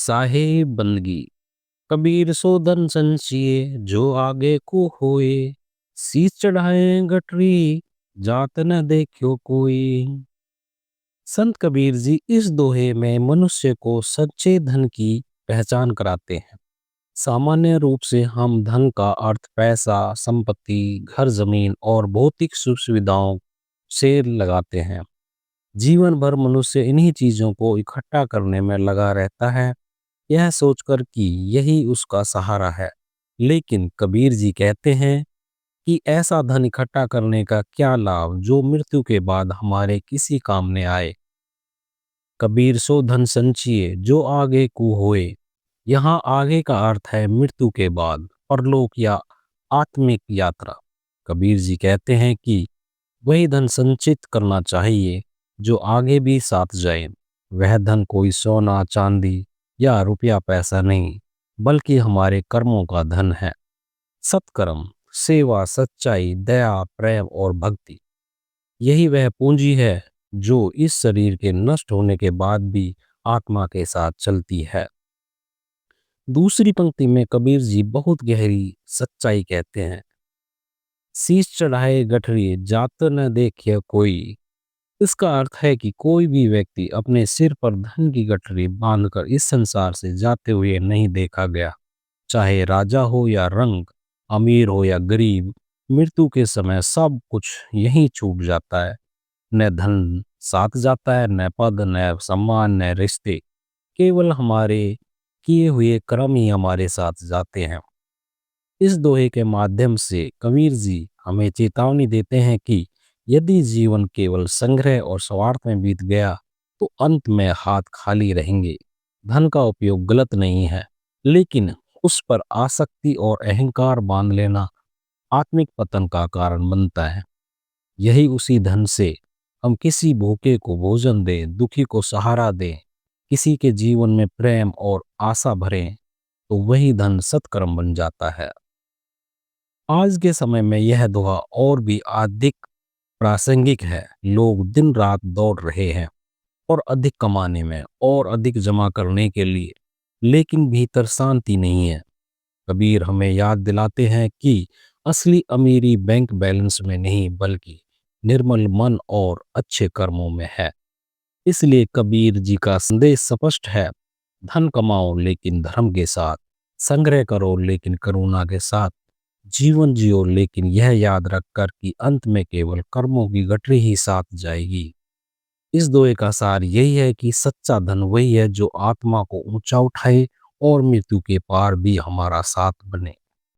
साहेब बंदगी कबीर सो धन संचिए जो आगे को होए। शीस चढ़ाए गठरी जात न देखियो कोई। संत कबीर जी इस दोहे में मनुष्य को सच्चे धन की पहचान कराते हैं। सामान्य रूप से हम धन का अर्थ पैसा, संपत्ति, घर, जमीन और भौतिक सुख सुविधाओं से लगाते हैं। जीवन भर मनुष्य इन्हीं चीजों को इकट्ठा करने में लगा रहता है, यह सोचकर कि यही उसका सहारा है। लेकिन कबीर जी कहते हैं कि ऐसा धन इकट्ठा करने का क्या लाभ जो मृत्यु के बाद हमारे किसी काम न आए। कबीर सो धन संचिए जो आगे को होए। यहाँ आगे का अर्थ है मृत्यु के बाद, परलोक या आत्मिक यात्रा। कबीर जी कहते हैं कि वही धन संचित करना चाहिए जो आगे भी साथ जाए। वह धन कोई सोना चांदी या रुपया पैसा नहीं, बल्कि हमारे कर्मों का धन है। सत्कर्म, सेवा, सच्चाई, दया, प्रेम और भक्ति, यही वह पूंजी है जो इस शरीर के नष्ट होने के बाद भी आत्मा के साथ चलती है। दूसरी पंक्ति में कबीर जी बहुत गहरी सच्चाई कहते हैं। शीश चढ़ाए गठरी जात न देखे कोई। इसका अर्थ है कि कोई भी व्यक्ति अपने सिर पर धन की गठरी बांधकर इस संसार से जाते हुए नहीं देखा गया। चाहे राजा हो या रंग, अमीर हो या गरीब, मृत्यु के समय सब कुछ यहीं छूट जाता है। न धन साथ जाता है, न पद, न सम्मान, न रिश्ते। केवल हमारे किए हुए कर्म ही हमारे साथ जाते हैं। इस दोहे के माध्यम से कबीर जी हमें चेतावनी देते हैं कि यदि जीवन केवल संग्रह और स्वार्थ में बीत गया तो अंत में हाथ खाली रहेंगे। धन का उपयोग गलत नहीं है, लेकिन उस पर आसक्ति और अहंकार बांध लेना आत्मिक पतन का कारण बनता है। यही उसी धन से हम किसी भूखे को भोजन दें, दुखी को सहारा दें, किसी के जीवन में प्रेम और आशा भरें, तो वही धन सत्कर्म बन जाता है। आज के समय में यह दोहा और भी अधिक प्रासंगिक है। लोग दिन रात दौड़ रहे हैं और अधिक कमाने में और अधिक जमा करने के लिए, लेकिन भीतर शांति नहीं है। कबीर हमें याद दिलाते हैं कि असली अमीरी बैंक बैलेंस में नहीं, बल्कि निर्मल मन और अच्छे कर्मों में है। इसलिए कबीर जी का संदेश स्पष्ट है। धन कमाओ लेकिन धर्म के साथ, संग्रह करो लेकिन करुणा के साथ, जीवन जियो लेकिन यह याद रखकर कि अंत में केवल कर्मों की गठरी ही साथ जाएगी। इस दोहे का सार यही है कि सच्चा धन वही है जो आत्मा को ऊंचा उठाए और मृत्यु के पार भी हमारा साथ बने।